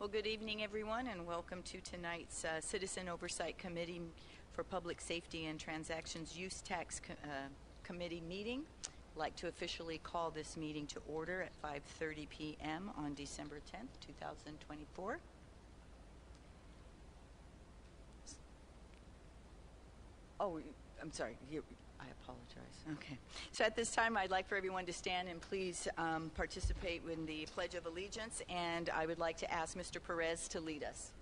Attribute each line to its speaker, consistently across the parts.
Speaker 1: Well, good evening, everyone, and welcome to tonight's Citizen Oversight Committee for Public Safety and Transactions Use Tax Committee meeting. I'd like to officially call this meeting to order at 5:30 p.m. on December 10th, 2024. Oh, I'm sorry. I apologize. Okay. So at this time, I'd like for everyone to stand and please participate in the Pledge of Allegiance, and I would like to ask Mr. Perez to lead us.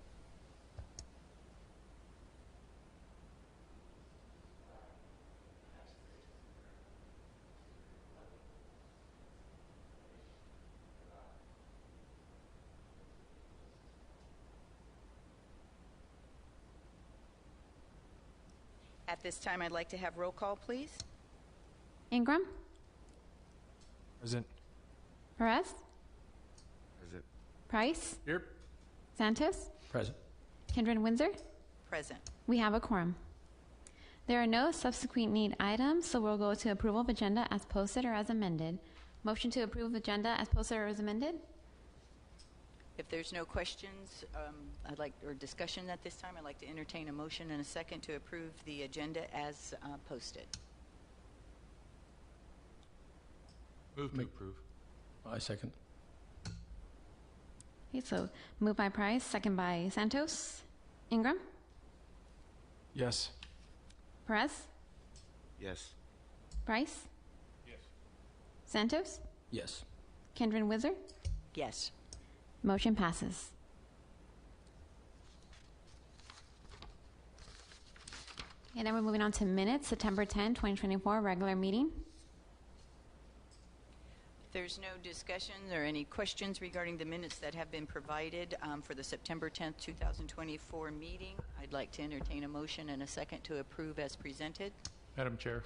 Speaker 1: At this time, I'd like to have roll call, please.
Speaker 2: Ingram?
Speaker 3: Present.
Speaker 2: Perez?
Speaker 3: Present.
Speaker 2: Price?
Speaker 3: Here.
Speaker 2: Santos?
Speaker 3: Present.
Speaker 2: Kindred Windsor?
Speaker 1: Present.
Speaker 2: We have a quorum. There are no subsequent need items, so we'll go to approval of agenda as posted or as amended. Motion to approve agenda as posted or as amended?
Speaker 1: If there's no questions or discussion at this time, I'd like to entertain a motion and a second to approve the agenda as posted.
Speaker 3: Move to approve. I second.
Speaker 2: Okay, so moved by Price, second by Santos. Ingram?
Speaker 3: Yes.
Speaker 2: Perez?
Speaker 3: Yes.
Speaker 2: Price?
Speaker 3: Yes.
Speaker 2: Santos?
Speaker 3: Yes.
Speaker 2: Kindred Windsor?
Speaker 1: Yes.
Speaker 2: Motion passes. And then we're moving on to minutes, September 10, 2024, regular meeting.
Speaker 1: If there's no discussion or any questions regarding the minutes that have been provided for the September 10th, 2024 meeting, I'd like to entertain a motion and a second to approve as presented.
Speaker 4: Madam Chair,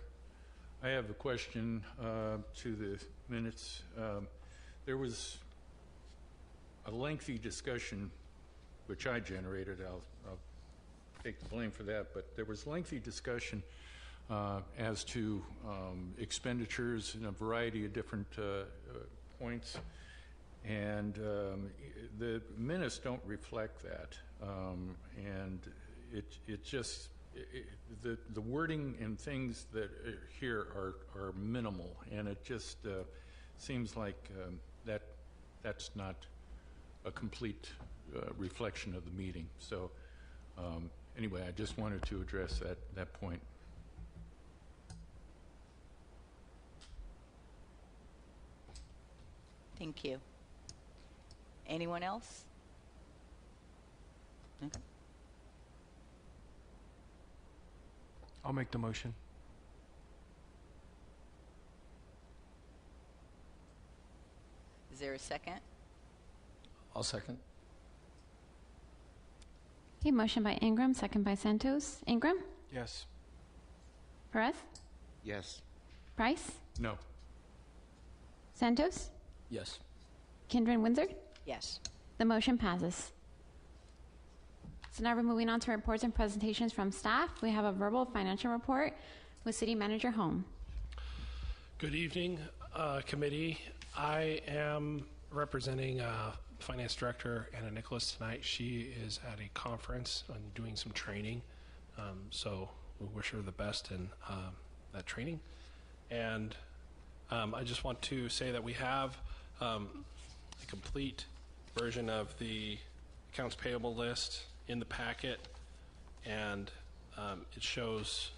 Speaker 4: I have a question to the minutes. There was a lengthy discussion, which I generated. I'll take the blame for that, but there was lengthy discussion as to expenditures in a variety of different points, and the minutes don't reflect that, and it just the wording and things that are here are minimal, and it just seems like that's not a complete reflection of the meeting. So anyway, I just wanted to address that point.
Speaker 1: Thank you. Anyone else? Okay.
Speaker 3: I'll make the motion.
Speaker 1: Is there a second?
Speaker 3: I'll second.
Speaker 2: Okay, motion by Ingram, second by Santos. Ingram?
Speaker 3: Yes.
Speaker 2: Perez?
Speaker 3: Yes.
Speaker 2: Price?
Speaker 4: No.
Speaker 2: Santos?
Speaker 3: Yes.
Speaker 2: Kindred Windsor?
Speaker 1: Yes.
Speaker 2: The motion passes. So now we're moving on to reports and presentations from staff. We have a verbal financial report with City Manager Holm.
Speaker 5: Good evening, committee. I am representing Finance Director Anna Nicholas tonight. She is at a conference and doing some training, so we wish her the best in that training. And I just want to say that we have a complete version of the accounts payable list in the packet, and it shows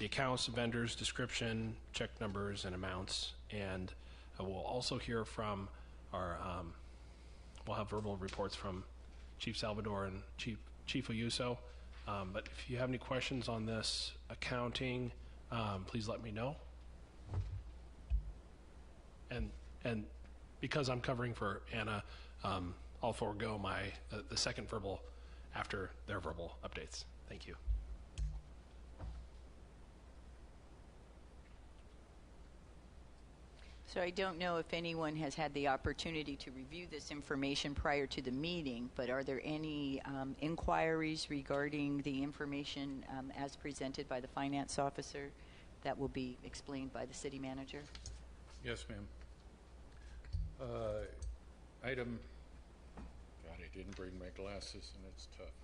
Speaker 5: the accounts, vendors, description, check numbers, and amounts. And we'll also hear from our we'll have verbal reports from Chief Salvador and Chief Oyuso. But if you have any questions on this accounting, please let me know. And because I'm covering for Anna, I'll forego the second verbal after their verbal updates. Thank you.
Speaker 1: So I don't know if anyone has had the opportunity to review this information prior to the meeting, but are there any inquiries regarding the information as presented by the finance officer that will be explained by the city manager?
Speaker 4: Yes, ma'am. Item, got it. didn't bring my glasses, and it's tough.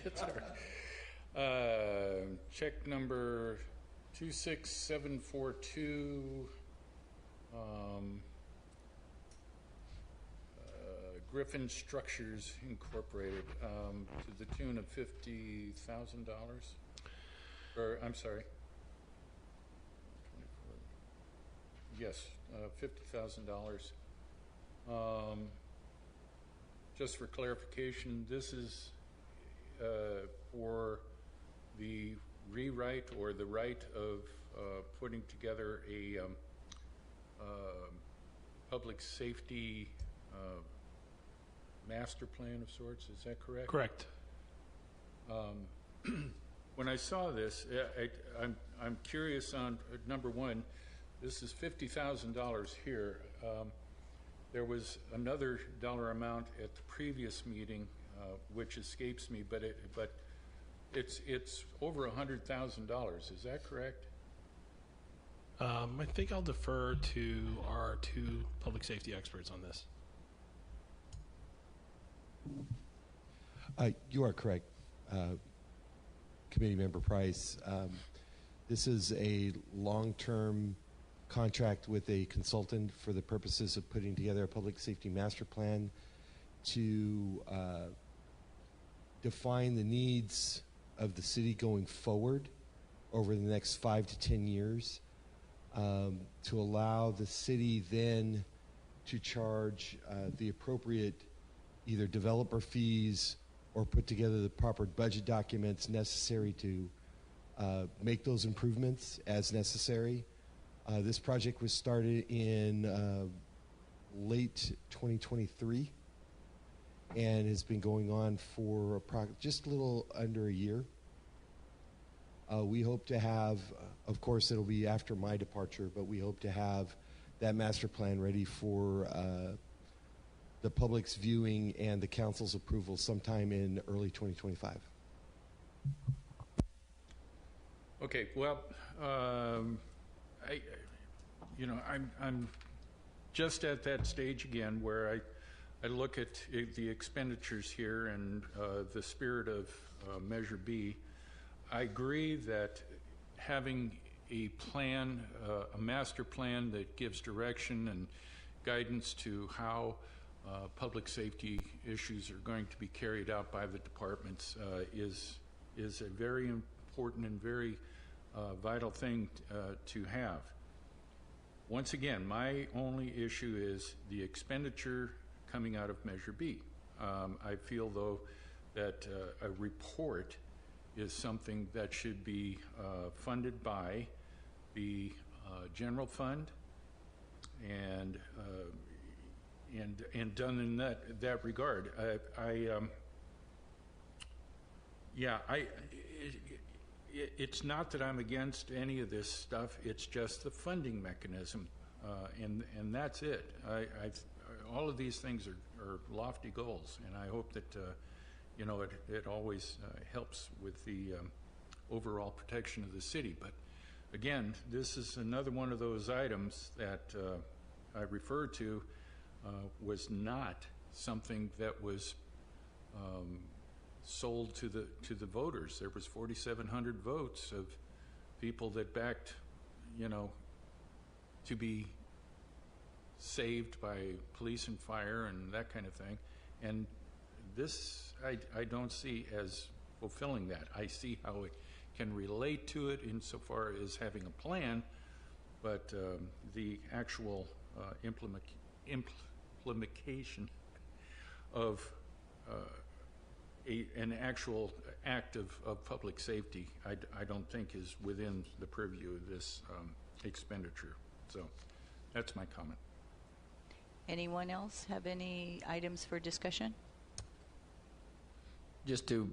Speaker 4: It's all right. Check number 26742. Griffin Structures Incorporated, to the tune of $50,000. Or, I'm sorry. Yes, $50,000. Just for clarification, this is for the rewrite or the right of putting together a public safety master plan of sorts. Is that correct?
Speaker 5: Correct.
Speaker 4: When I saw this, I'm curious on number one. This is $50,000 here. There was another dollar amount at the previous meeting, which escapes me, but it's over $100,000. Is that correct?
Speaker 5: I think I'll defer to our two public safety experts on this.
Speaker 6: You are correct, Committee Member Price. This is a long-term contract with a consultant for the purposes of putting together a public safety master plan to define the needs of the city going forward over the next 5 to 10 years, to allow the city then to charge the appropriate either developer fees or put together the proper budget documents necessary to make those improvements as necessary. This project was started in late 2023 and has been going on for just a little under a year. We hope to have, of course, it'll be after my departure, but we hope to have that master plan ready for the public's viewing and the council's approval sometime in early 2025.
Speaker 4: Okay. Well, I'm just at that stage again where I look at the expenditures here and the spirit of Measure B. I agree that having a plan, a master plan that gives direction and guidance to how public safety issues are going to be carried out by the departments is a very important and very vital thing to have. Once again, my only issue is the expenditure coming out of Measure B. I feel, though, that a report is something that should be funded by the general fund and done in that regard. It's not that I'm against any of this stuff. It's just the funding mechanism, and that's it. All of these things are lofty goals, and I hope that it always helps with the overall protection of the city. But again, this is another one of those items that I referred to was not something that was sold to the voters. There was 4,700 votes of people that backed, to be saved by police and fire and that kind of thing. And this, I don't see as fulfilling that. I see how it can relate to it insofar as having a plan, but the actual implementation of an actual act of public safety, I don't think is within the purview of this expenditure. So that's my comment.
Speaker 1: Anyone else have any items for discussion?
Speaker 7: Just to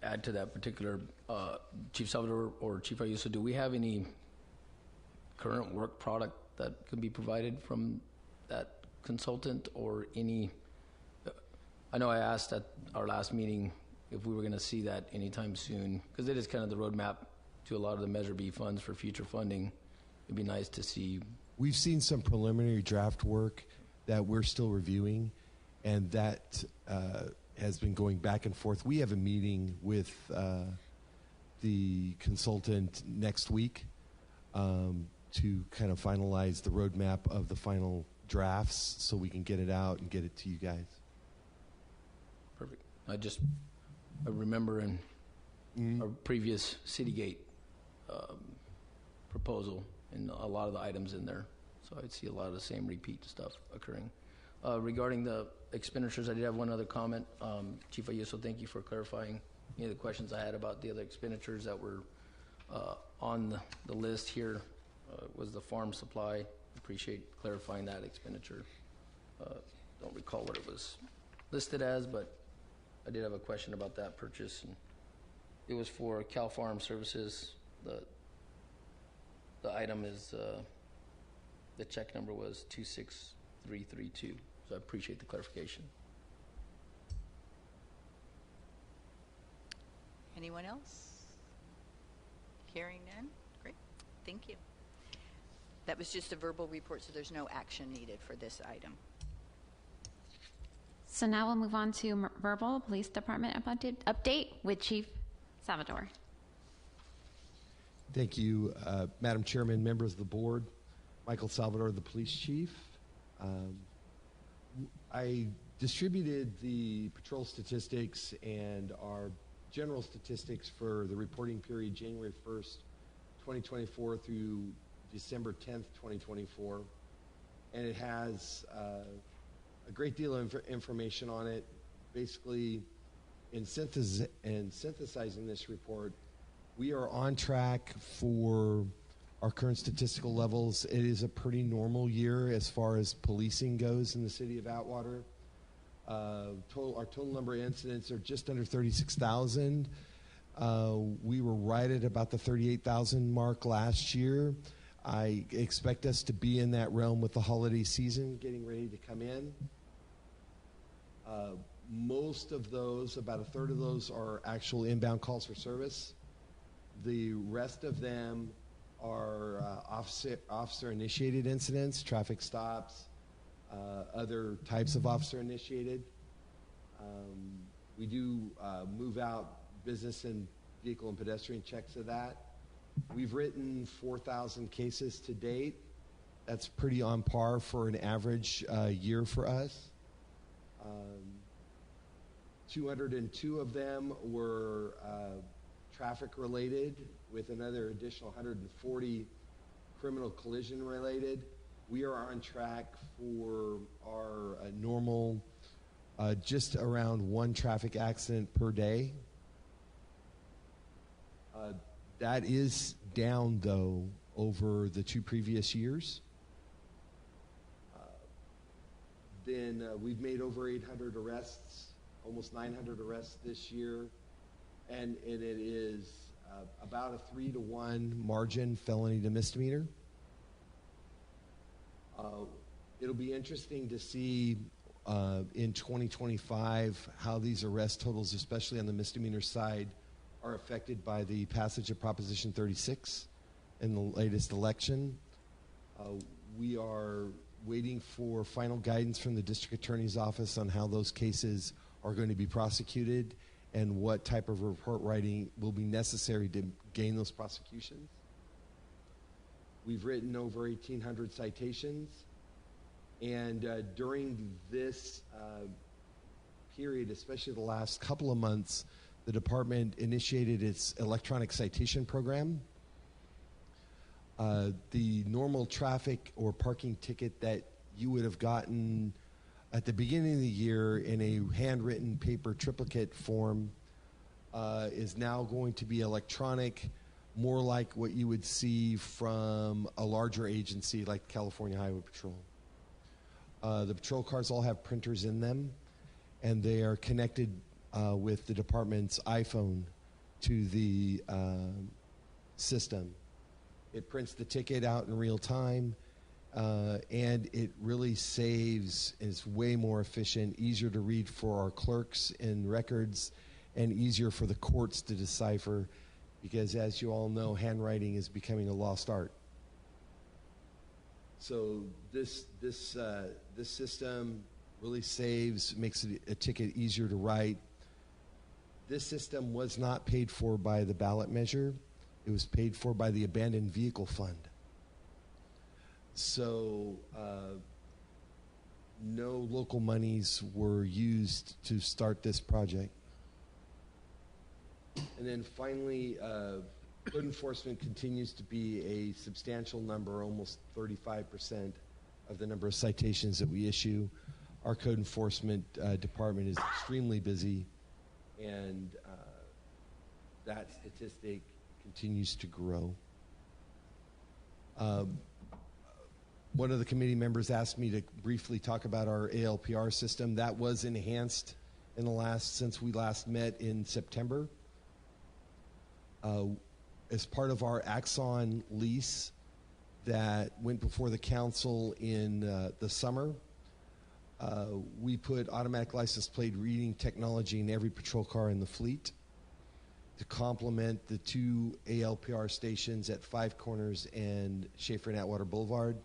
Speaker 7: add to that particular, Chief Salvador or Chief Ayuso, do we have any current work product that can be provided from that consultant or any? I know I asked at our last meeting if we were going to see that anytime soon, because it is kind of the roadmap to a lot of the Measure B funds for future funding. It'd be nice to see.
Speaker 6: We've seen some preliminary draft work that we're still reviewing, and that has been going back and forth. We have a meeting with the consultant next week to kind of finalize the roadmap of the final drafts so we can get it out and get it to you guys.
Speaker 7: Perfect. I remember in our previous Citygate proposal and a lot of the items in there. So I'd see a lot of the same repeat stuff occurring. Regarding the expenditures, I did have one other comment. Chief Ayuso, thank you for clarifying any of the questions I had about the other expenditures that were on the list here. Was the farm supply. Appreciate clarifying that expenditure. Don't recall what it was listed as, but I did have a question about that purchase. And it was for Cal Farm Services. The item is, the check number was 26332. So I appreciate the clarification.
Speaker 1: Anyone else? Hearing none? Great. Thank you. That was just a verbal report, so there's no action needed for this item.
Speaker 2: So now we'll move on to verbal police department update with Chief Salvador.
Speaker 6: Thank you, Madam Chairman, members of the board. Michael Salvador, the police chief. I distributed the patrol statistics and our general statistics for the reporting period January 1st, 2024 through December 10th, 2024. And it has a great deal of information on it. Basically, in synthesizing this report, we are on track for our current statistical levels. It is a pretty normal year as far as policing goes in the city of Atwater. Our total number of incidents are just under 36,000. We were right at about the 38,000 mark last year. I expect us to be in that realm with the holiday season getting ready to come in. Most of those, about a third of those, are actual inbound calls for service. The rest of them are officer-initiated incidents, traffic stops, other types of officer-initiated. We do move out business and vehicle and pedestrian checks of that. We've written 4,000 cases to date. That's pretty on par for an average year for us. 202 of them were traffic related, with another additional 140 criminal collision related. We are on track for our normal, just around one traffic accident per day. That is down, though, over the 2 previous years. Then we've made over 800 arrests, almost 900 arrests this year, and it is about a 3-to-1 margin felony to misdemeanor. It'll be interesting to see in 2025 how these arrest totals, especially on the misdemeanor side, are affected by the passage of Proposition 36 in the latest election. We are waiting for final guidance from the district attorney's office on how those cases are going to be prosecuted and what type of report writing will be necessary to gain those prosecutions. We've written over 1,800 citations, and during this period, especially the last couple of months, the department initiated its electronic citation program. The normal traffic or parking ticket that you would have gotten at the beginning of the year in a handwritten paper triplicate form is now going to be electronic, more like what you would see from a larger agency like California Highway Patrol. The patrol cars all have printers in them, and they are connected with the department's iPhone to the system. It prints the ticket out in real time, and it really saves, is way more efficient, easier to read for our clerks and records, and easier for the courts to decipher, because as you all know, handwriting is becoming a lost art. So this system really saves, makes a ticket easier to write. This system was not paid for by the ballot measure. It was paid for by the Abandoned Vehicle Fund. So no local monies were used to start this project. And then finally, code enforcement continues to be a substantial number, almost 35% of the number of citations that we issue. Our code enforcement department is extremely busy, and that statistic continues to grow. One of the committee members asked me to briefly talk about our ALPR system. That was enhanced in since we last met in September. As part of our Axon lease that went before the council in the summer, we put automatic license plate reading technology in every patrol car in the fleet to complement the 2 ALPR stations at Five Corners and Schaefer and Atwater Boulevard.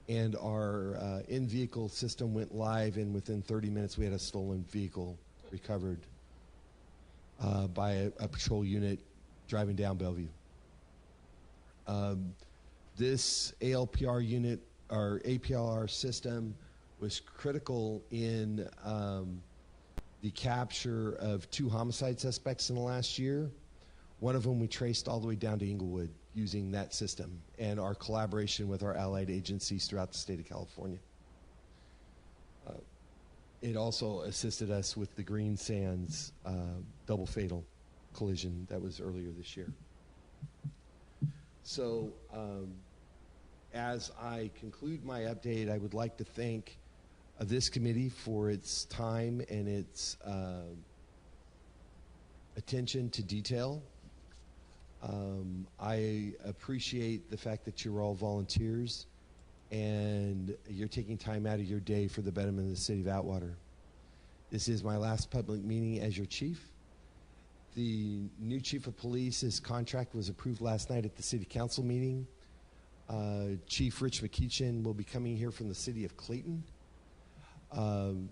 Speaker 6: And our in-vehicle system went live, and within 30 minutes we had a stolen vehicle recovered by a patrol unit driving down Bellevue. This ALPR unit, our APLR system, was critical in the capture of 2 homicide suspects in the last year. One of them we traced all the way down to Inglewood using that system and our collaboration with our allied agencies throughout the state of California. It also assisted us with the Green Sands double fatal collision that was earlier this year. So as I conclude my update, I would like to thank this committee for its time and its attention to detail. I appreciate the fact that you're all volunteers and you're taking time out of your day for the betterment of the city of Atwater. This is my last public meeting as your chief. The new chief of police's contract was approved last night at the city council meeting. Chief Rich McKeechin will be coming here from the city of Clayton. And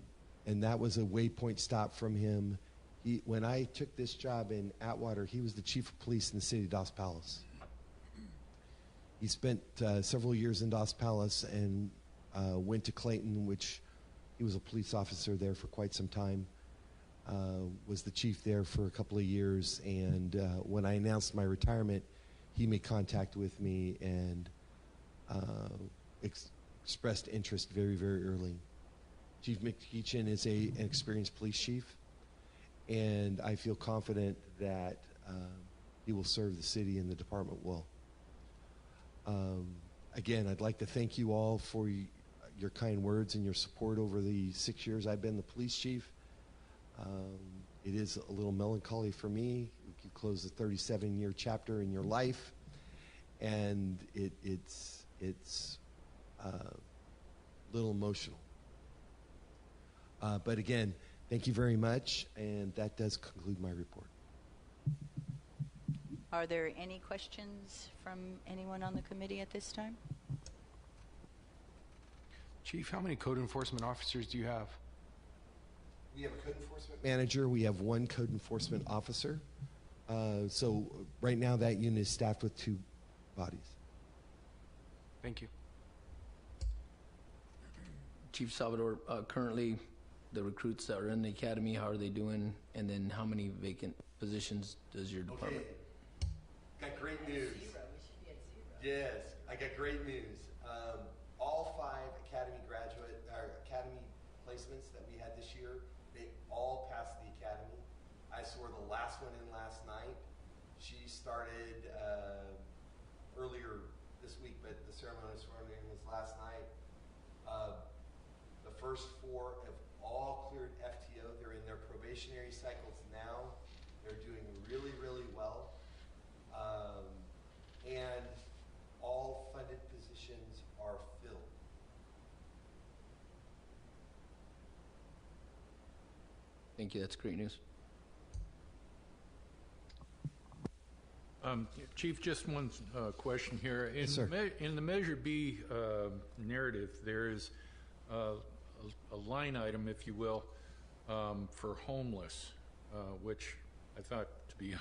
Speaker 6: that was a waypoint stop from him. When I took this job in Atwater, he was the chief of police in the city of Dos Palace. He spent several years in Dos Palace and went to Clayton, which he was a police officer there for quite some time. Was the chief there for a couple of years, and when I announced my retirement, he made contact with me and expressed interest very, very early. Chief McKeechin is an experienced police chief, and I feel confident that he will serve the city and the department well. Again, I'd like to thank you all for your kind words and your support over the 6 years I've been the police chief. It is a little melancholy for me. You close the 37-year chapter in your life, and it's a little emotional. But again, thank you very much, and that does conclude my report.
Speaker 1: Are there any questions from anyone on the committee at this time?
Speaker 3: Chief, how many code enforcement officers do you have?
Speaker 6: We have a code enforcement manager. We have 1 code enforcement officer. So right now that unit is staffed with 2 bodies.
Speaker 3: Thank you.
Speaker 7: Chief Salvador, currently the recruits that are in the academy, how are they doing? And then how many vacant positions does your department?
Speaker 6: Okay. Got great news. Yes, I got great news. All 5 academy placements that we had this year, they all passed the academy. I swore the last one in last night. She started earlier this week, but the ceremony of swearing in was last night. The first 4 have all cleared FTO. They're in their probationary cycles now. They're doing really, really well. And all funded positions are filled.
Speaker 7: Thank you. That's great news.
Speaker 4: Chief, just one question here.
Speaker 6: Yes, sir.
Speaker 4: In the Measure B narrative, there is a a line item, if you will, for homeless, which I thought to be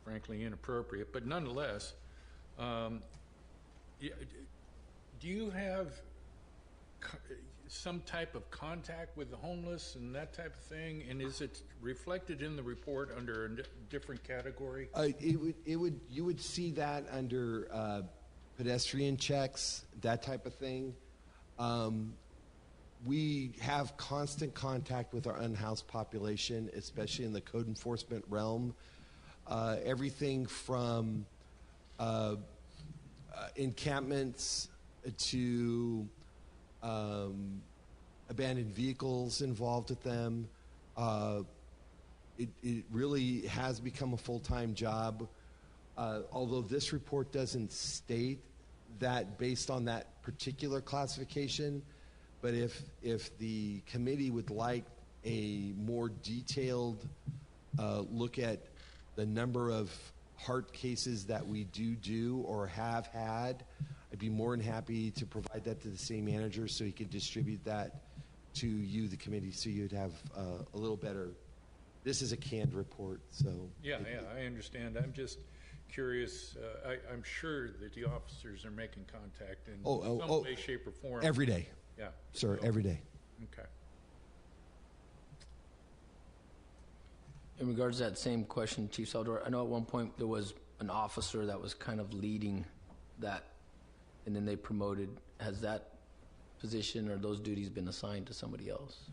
Speaker 4: frankly inappropriate, but nonetheless, do you have some type of contact with the homeless and that type of thing? And is it reflected in the report under a different category?
Speaker 6: You would see that under pedestrian checks, that type of thing. We have constant contact with our unhoused population, especially in the code enforcement realm. Everything from encampments to abandoned vehicles involved with them. It really has become a full-time job. Although this report doesn't state that based on that particular classification, but if the committee would like a more detailed look at the number of heart cases that we do or have had, I'd be more than happy to provide that to the city manager so he could distribute that to you, the committee, so you'd have a little better. This is a canned report, so.
Speaker 4: Yeah, I understand. I'm just curious. I'm sure that the officers are making contact in some way, shape, or form.
Speaker 6: Every day.
Speaker 4: Yeah.
Speaker 6: Sir, every day.
Speaker 4: Okay.
Speaker 7: In regards to that same question, Chief Salvador, I know at one point there was an officer that was kind of leading that, and then they promoted. Has that position or those duties been assigned to somebody else?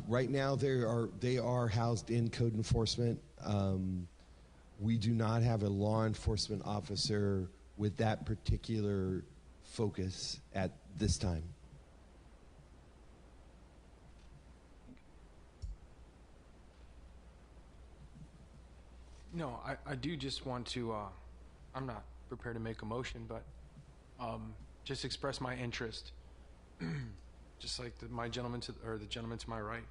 Speaker 6: Right now, they are housed in code enforcement. We do not have a law enforcement officer with that particular focus at this time.
Speaker 8: No, I do just want to, I'm not prepared to make a motion, but just express my interest, just like the gentleman to my right,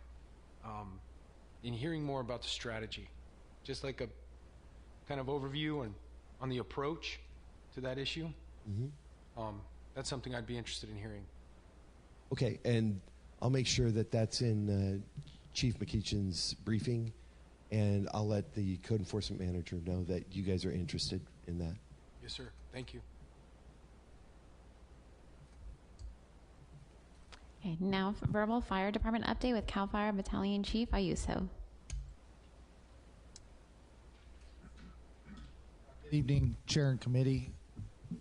Speaker 8: in hearing more about the strategy, just like a kind of overview and on the approach to that issue. Mm-hmm. That's something I'd be interested in hearing.
Speaker 6: Okay, and I'll make sure that that's in Chief McEachin's briefing. And I'll let the code enforcement manager know that you guys are interested in that.
Speaker 8: Yes, sir. Thank you.
Speaker 2: Okay, now verbal fire department update with CAL FIRE Battalion Chief Ayuso.
Speaker 9: Good evening, Chair and Committee.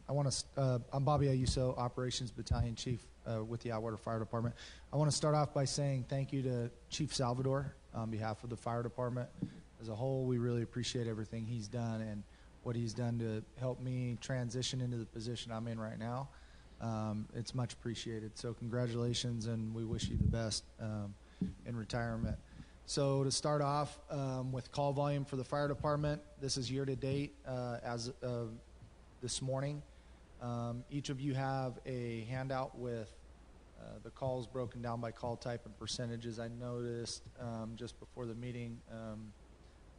Speaker 9: I'm Bobby Ayuso, Operations Battalion Chief with the Atwater Fire Department. I want to start off by saying thank you to Chief Salvador on behalf of the fire department. As a whole, we really appreciate everything he's done and what he's done to help me transition into the position I'm in right now. It's much appreciated. So congratulations, and we wish you the best in retirement. So to start off with call volume for the fire department, this is year to date as of this morning. Each of you have a handout with the calls broken down by call type and percentages. I noticed just before the meeting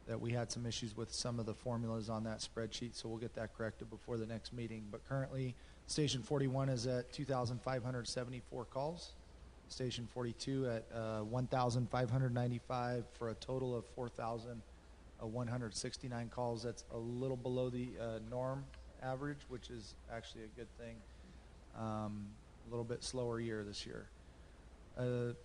Speaker 9: that we had some issues with some of the formulas on that spreadsheet, so we'll get that corrected before the next meeting. But currently, Station 41 is at 2,574 calls. Station 42 at 1,595 for a total of 4,169 calls. That's a little below the norm average, which is actually a good thing. A little bit slower year this year.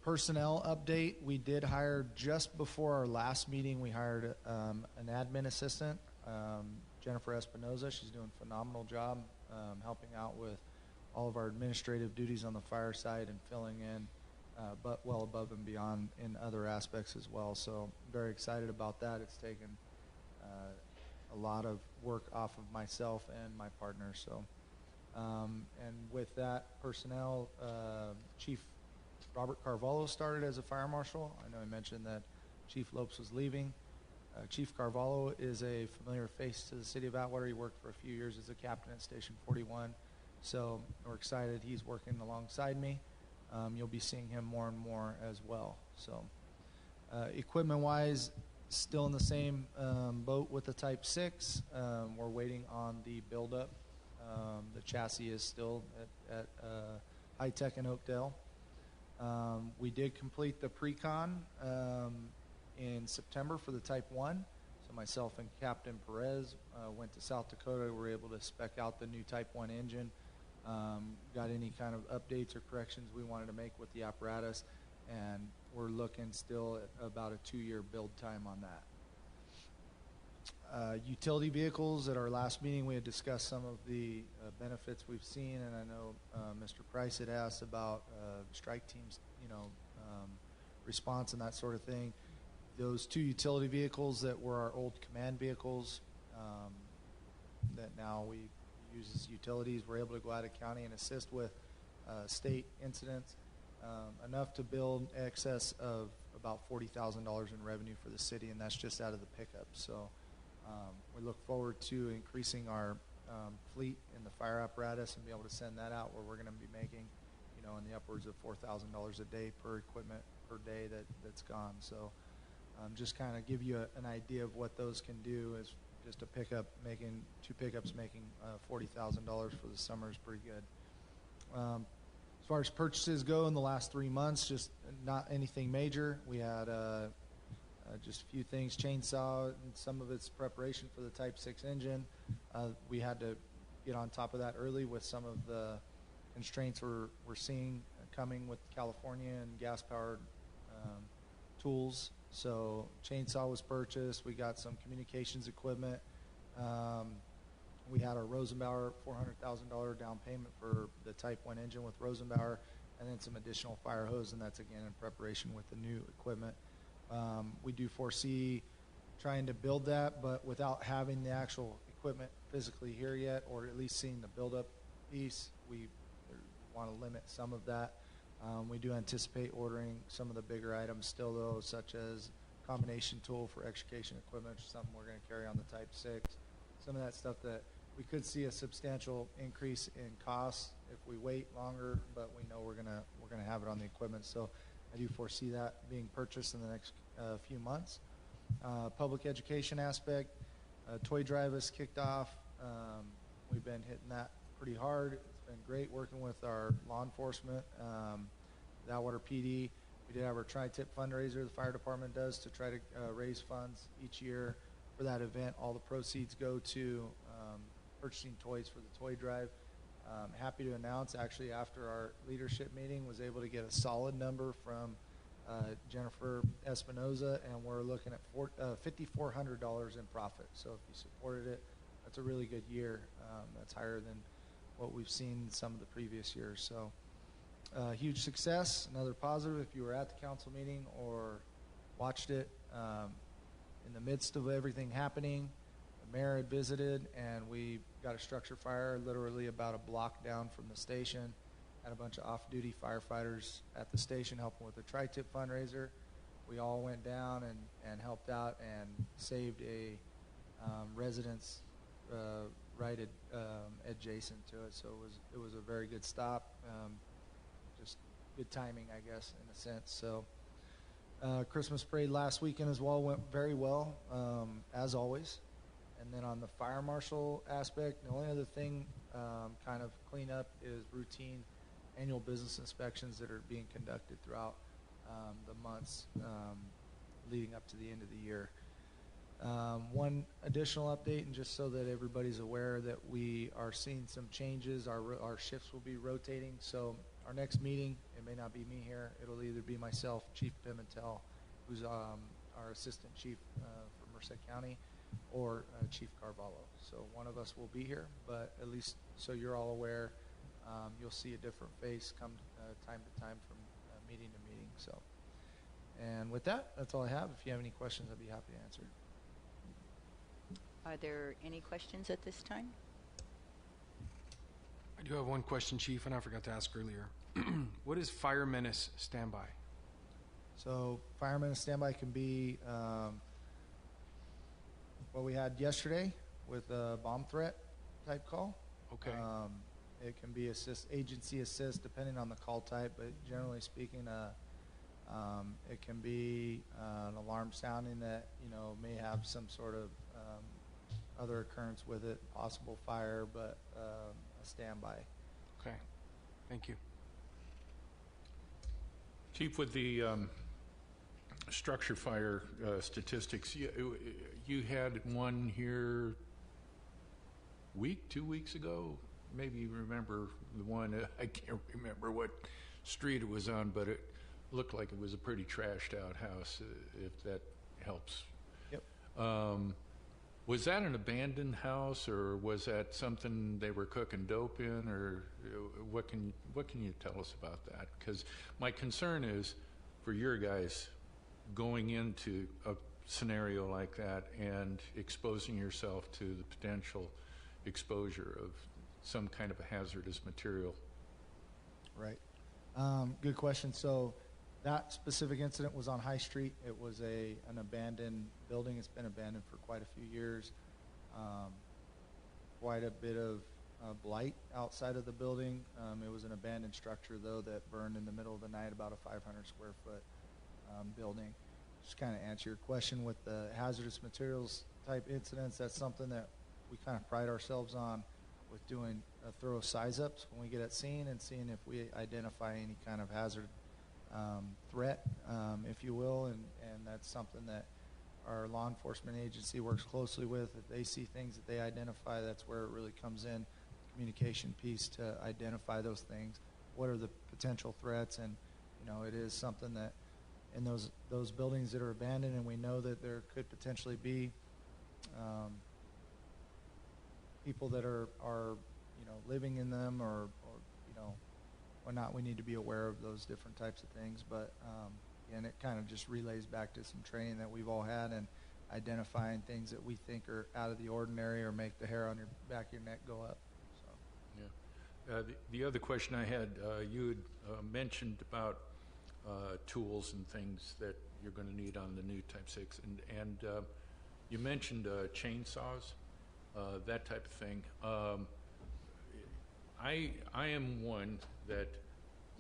Speaker 9: Personnel update, we did hire just before our last meeting, we hired an admin assistant, Jennifer Espinoza. She's doing a phenomenal job helping out with all of our administrative duties on the fire side and filling in, but well above and beyond in other aspects as well. So very excited about that. It's taken a lot of work off of myself and my partner. So, and with that personnel, Chief Robert Carvalho started as a fire marshal. I know I mentioned that Chief Lopes was leaving. Chief Carvalho is a familiar face to the city of Atwater. He worked for a few years as a captain at Station 41. So we're excited. He's working alongside me. You'll be seeing him more and more as well. So equipment-wise, still in the same boat with the Type 6. We're waiting on the buildup. The chassis is still at High Tech in Oakdale. We did complete the pre-con in September for the Type 1. So myself and Captain Perez went to South Dakota. We were able to spec out the new Type 1 engine. Got any kind of updates or corrections we wanted to make with the apparatus, and we're looking still at about a 2-year build time on that. Utility vehicles, at our last meeting we had discussed some of the benefits we've seen, and I know Mr. Price had asked about strike teams, response and that sort of thing. Those 2 utility vehicles that were our old command vehicles that now we use as utilities, we're able to go out of county and assist with state incidents, enough to build excess of about $40,000 in revenue for the city, and that's just out of the pickup. So we look forward to increasing our fleet in the fire apparatus and be able to send that out, where we're going to be making, in the upwards of $4,000 a day per equipment per day that's gone. So just kind of give you an idea of what those can do. Is just a pickup making 2 pickups making $40,000 for the summer is pretty good. As far as purchases go, in the last 3 months, just not anything major. We had just a few things, chainsaw, and some of its preparation for the Type 6 engine. We had to get on top of that early with some of the constraints we're seeing coming with California and gas-powered tools. So chainsaw was purchased. We got some communications equipment. We had our Rosenbauer $400,000 down payment for the Type 1 engine with Rosenbauer, and then some additional fire hose, and that's again in preparation with the new equipment. We do foresee trying to build that, but without having the actual equipment physically here yet, or at least seeing the build-up piece, we want to limit some of that. We do anticipate ordering some of the bigger items still, though, such as combination tool for extrication equipment, which is something we're going to carry on the Type 6. Some of that stuff that we could see a substantial increase in costs if we wait longer, but we know we're gonna have it on the equipment. So I do foresee that being purchased in the next few months. Public education aspect, toy drive has kicked off. We've been hitting that pretty hard. It's been great working with our law enforcement, the Atwater PD. We did have our tri-tip fundraiser the fire department does to try to raise funds each year for that event. All the proceeds go to purchasing toys for the toy drive. Happy to announce, actually, after our leadership meeting, was able to get a solid number from Jennifer Espinoza, and we're looking at $5,400 in profit. So if you supported it, that's a really good year. That's higher than what we've seen in some of the previous years. So huge success. Another positive, if you were at the council meeting or watched it, in the midst of everything happening, the mayor had visited, and we got a structure fire literally about a block down from the station. Had a bunch of off-duty firefighters at the station helping with the tri-tip fundraiser. We all went down and helped out and saved a residence right adjacent to it. So it was a very good stop. Just good timing, I guess, in a sense. So Christmas parade last weekend as well went very well, as always. And then on the fire marshal aspect, the only other thing kind of clean up is routine annual business inspections that are being conducted throughout the months leading up to the end of the year. One additional update, and just so that everybody's aware that we are seeing some changes, our shifts will be rotating. So our next meeting, it may not be me here. It'll either be myself, Chief Pimentel, who's our assistant chief for Merced County, or Chief Carvalho. So one of us will be here, but at least so you're all aware, you'll see a different face come time to time from meeting to meeting. So, and with that, that's all I have. If you have any questions, I'd be happy to answer.
Speaker 1: Are there any questions at this time?
Speaker 8: I do have one question, Chief, and I forgot to ask earlier. What is Fire Menace Standby?
Speaker 9: So Fire Menace Standby can be what we had yesterday with a bomb threat type call.
Speaker 8: Okay.
Speaker 9: It can be agency assist, depending on the call type, but generally speaking, it can be an alarm sounding that may have some sort of other occurrence with it, possible fire, but a standby.
Speaker 8: Okay. Thank you.
Speaker 4: Chief, with the structure fire statistics, you had one here 2 weeks ago. Maybe you remember the one. I can't remember what street it was on, but it looked like it was a pretty trashed out house, if that helps.
Speaker 9: Yep.
Speaker 4: Was that an abandoned house, or was that something they were cooking dope in, or what can you tell us about that? Because my concern is for your guys going into a scenario like that and exposing yourself to the potential exposure of some kind of a hazardous material.
Speaker 9: Right. Good question. So that specific incident was on High Street. It was an abandoned building. It's been abandoned for quite a few years. Quite a bit of blight outside of the building. It was an abandoned structure, though, that burned in the middle of the night, about a 500 square foot building. Just kind of answer your question with the hazardous materials type incidents, that's something that we kind of pride ourselves on with doing thorough size-ups when we get at scene and seeing if we identify any kind of hazard threat, if you will, and that's something that our law enforcement agency works closely with. If they see things that they identify, that's where it really comes in, communication piece to identify those things. What are the potential threats? And, it is something that in those buildings that are abandoned and we know that there could potentially be people that are living in them or whatnot, we need to be aware of those different types of things. But and it kind of just relays back to some training that we've all had and identifying things that we think are out of the ordinary or make the hair on your back of your neck go up. So.
Speaker 4: Yeah. The other question I had, you had mentioned about tools and things that you're going to need on the new Type 6, and you mentioned chainsaws, that type of thing. I am one that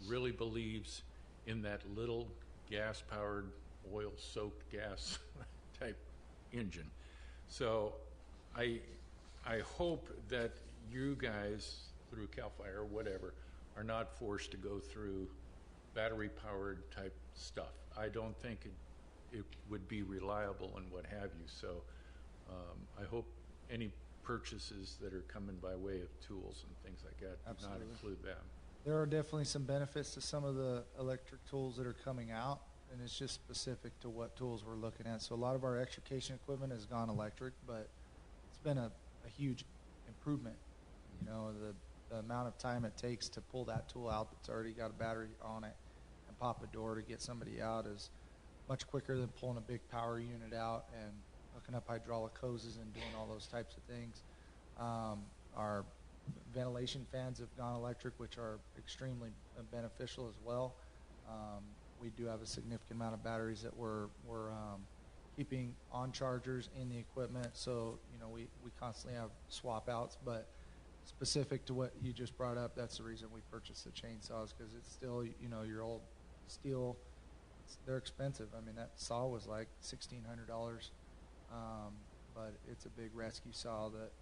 Speaker 4: really believes in that little gas-powered, oil-soaked gas type engine. So I hope that you guys, through CAL FIRE or whatever, are not forced to go through battery-powered type stuff. I don't think it would be reliable and what have you. So I hope any purchases that are coming by way of tools and things like that do not include that.
Speaker 9: There are definitely some benefits to some of the electric tools that are coming out, and it's just specific to what tools we're looking at. So a lot of our extrication equipment has gone electric, but it's been a huge improvement. The amount of time it takes to pull that tool out that's already got a battery on it and pop a door to get somebody out is much quicker than pulling a big power unit out and hooking up hydraulic hoses and doing all those types of things. Our ventilation fans have gone electric, which are extremely beneficial as well. We do have a significant amount of batteries that we're keeping on chargers in the equipment, so we constantly have swap outs. But specific to what you just brought up, that's the reason we purchased the chainsaws, because it's still your old steel. They're expensive. I mean, that saw was like $1,600, but it's a big rescue saw that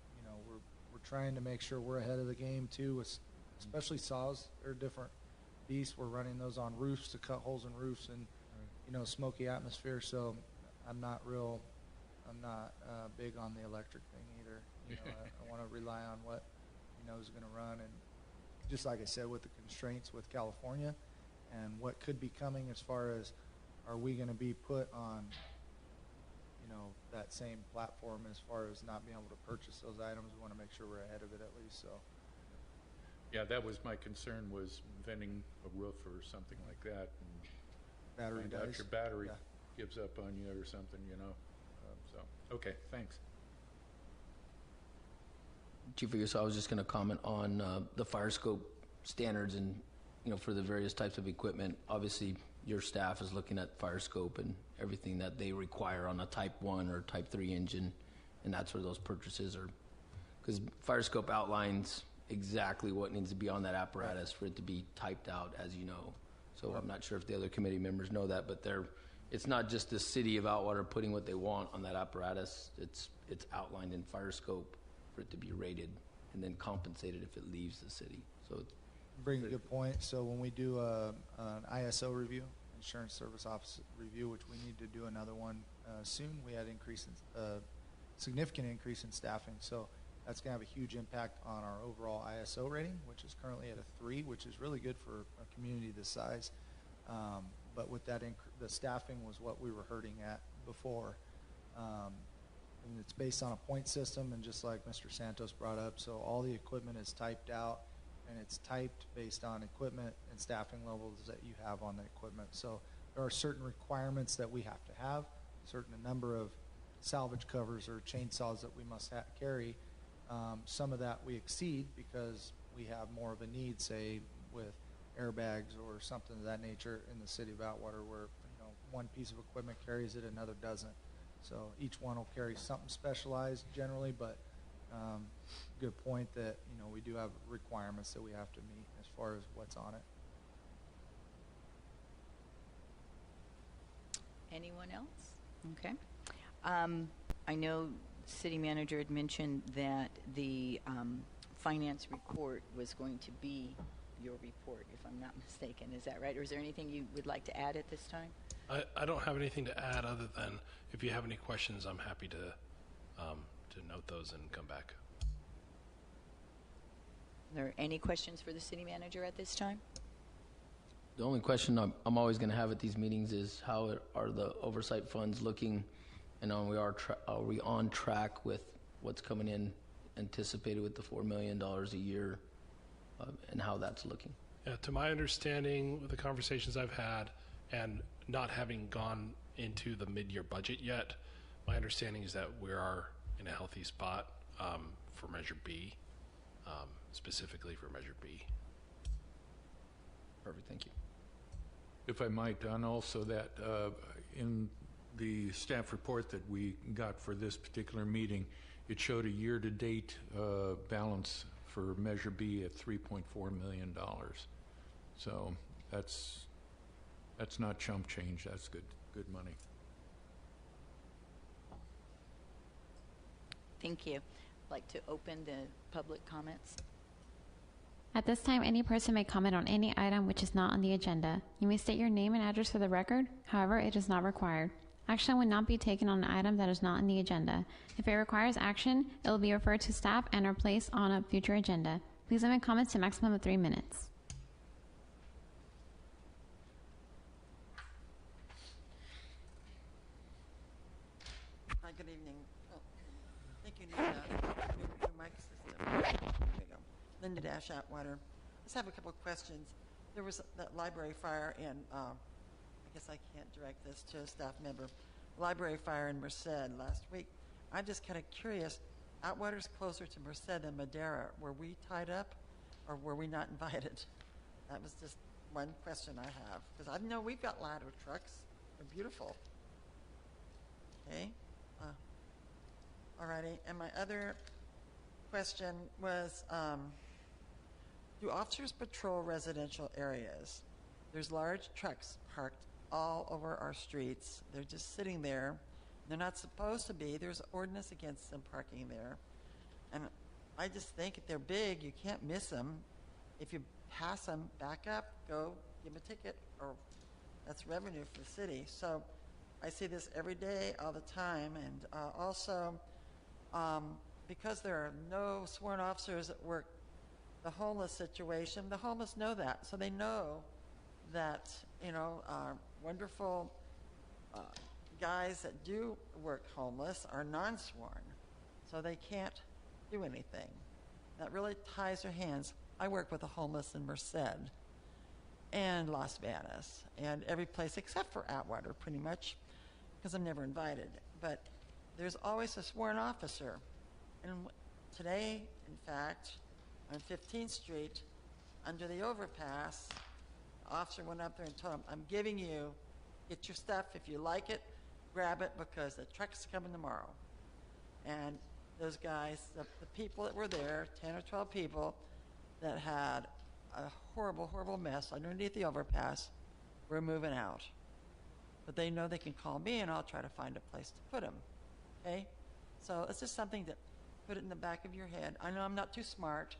Speaker 9: we're trying to make sure we're ahead of the game too. With especially saws, they're different beasts. We're running those on roofs to cut holes in roofs and smoky atmosphere. So I'm not big on the electric thing either. I want to rely on what is going to run, and just like I said, with the constraints with California and what could be coming as far as are we going to be put on that same platform as far as not being able to purchase those items. We want to make sure we're ahead of it at least. So
Speaker 4: yeah, that was my concern, was venting a roof or something like that, and
Speaker 9: battery
Speaker 4: find
Speaker 9: dies.
Speaker 4: out your battery gives up on you or something, so okay, thanks.
Speaker 7: Chief, I was just going to comment on the fire scope standards and, for the various types of equipment. Obviously, your staff is looking at fire scope and everything that they require on a Type 1 or Type 3 engine, and that's where those purchases are. Because fire scope outlines exactly what needs to be on that apparatus for it to be typed out, as you know. So I'm not sure if the other committee members know that, but it's not just the city of Outwater putting what they want on that apparatus. It's outlined in fire scope for it to be rated and then compensated if it leaves the city. So
Speaker 9: bring a good point. So when we do an ISO review insurance service office review, which we need to do another one soon. We had significant increase in staffing, so that's going to have a huge impact on our overall ISO rating, which is currently at a 3, which is really good for a community this size. But with that, the staffing was what we were hurting at before. And it's based on a point system, and just like Mr. Santos brought up, so all the equipment is typed out, and it's typed based on equipment and staffing levels that you have on the equipment. So there are certain requirements that we have to have, certain number of salvage covers or chainsaws that we must carry. Some of that we exceed because we have more of a need, say, with airbags or something of that nature in the city of Atwater, where one piece of equipment carries it, another doesn't. So each one will carry something specialized generally, but good point that we do have requirements that we have to meet as far as what's on it.
Speaker 1: Anyone else? Okay. I know city manager had mentioned that the finance report was going to be your report, if I'm not mistaken. Is that right? Or is there anything you would like to add at this time?
Speaker 5: I don't have anything to add other than if you have any questions, I'm happy to note those and come back.
Speaker 1: Are there any questions for the city manager at this time?
Speaker 7: The only question I'm always going to have at these meetings is how are the oversight funds looking, and are we on track with what's coming in anticipated with the $4 million a year, and how that's looking?
Speaker 5: Yeah, to my understanding, with the conversations I've had, and not having gone into the mid-year budget yet, my understanding is that we are in a healthy spot for Measure B, specifically for Measure B.
Speaker 7: Perfect, thank you.
Speaker 4: If I might, and also that in the staff report that we got for this particular meeting, it showed a year-to-date balance for Measure B at $3.4 million. So that's not chump change. That's good money.
Speaker 1: Thank you. I'd like to open the public comments.
Speaker 2: At this time, any person may comment on any item which is not on the agenda. You may state your name and address for the record. However, it is not required. Action will not be taken on an item that is not on the agenda. If it requires action, it will be referred to staff and or placed on a future agenda. Please limit comments to a maximum of 3 minutes.
Speaker 10: Hi, good evening. Oh, I think you need a new mic system. There we go. Linda Dash, Atwater. I just have a couple of questions. There was that library fire in, I guess I can't direct this to a staff member, library fire in Merced last week. I'm just kind of curious, Atwater's closer to Merced than Madera. Were we tied up or were we not invited? That was just one question I have. Because I know we've got ladder trucks. They're beautiful. Okay. Alrighty. And my other question was, do officers patrol residential areas? There's large trucks parked all over our streets. They're just sitting there. They're not supposed to be. There's ordinance against them parking there. And I just think if they're big, you can't miss them. If you pass them, back up, go give them a ticket, or that's revenue for the city. So I see this every day, all the time. And also, because there are no sworn officers that work the homeless situation, the homeless know that. So they know that, our wonderful guys that do work homeless are non-sworn. So they can't do anything. That really ties their hands. I work with the homeless in Merced and Las Vegas and every place except for Atwater, pretty much, because I'm never invited. But there's always a sworn officer. And today, in fact, on 15th Street, under the overpass, the officer went up there and told him, I'm giving you, get your stuff. If you like it, grab it, because the truck's coming tomorrow. And those guys, the people that were there, 10 or 12 people that had a horrible, horrible mess underneath the overpass, were moving out. But they know they can call me and I'll try to find a place to put them. Okay? So it's just something to put it in the back of your head. I know I'm not too smart,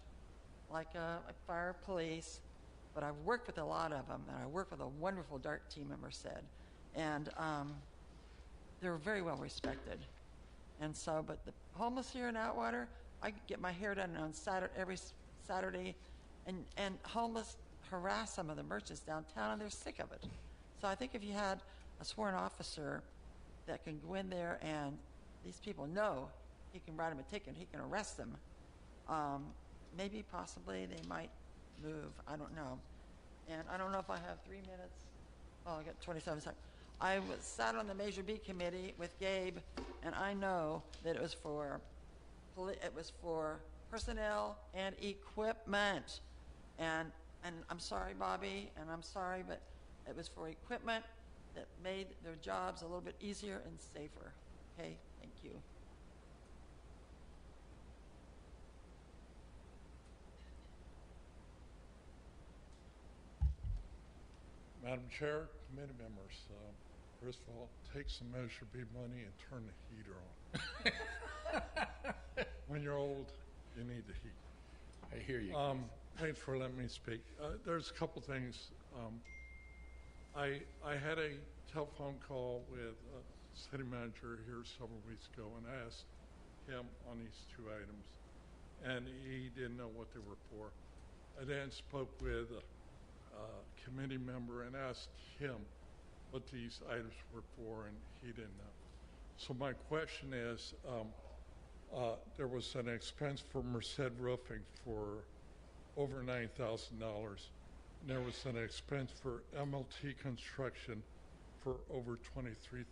Speaker 10: like fire police, but I've worked with a lot of them, and I work with a wonderful DART team member said, and they're very well respected. And so, but the homeless here in Atwater, I get my hair done on every Saturday, and homeless harass some of the merchants downtown, and they're sick of it. So I think if you had a sworn officer that can go in there and these people know he can write them a ticket, he can arrest them, maybe possibly they might move. I don't know. And I don't know if I have 3 minutes. Oh, I got 27 seconds. I sat on the Measure B committee with Gabe, and I know that it was for personnel and equipment. And I'm sorry, Bobby, and I'm sorry, but it was for equipment that made their jobs a little bit easier and safer. Okay, thank you.
Speaker 11: Madam Chair, committee members, first of all, take some Measure B money and turn the heater on. When you're old, you need the heat.
Speaker 4: I hear you.
Speaker 11: Thanks for letting me speak. There's a couple things. I had a telephone call with a city manager here several weeks ago, and I asked him on these two items, and he didn't know what they were for. I then spoke with a committee member and asked him what these items were for, and he didn't know. So my question is, there was an expense for Merced Roofing for over $9,000. There was an expense for MLT Construction for over $23,000.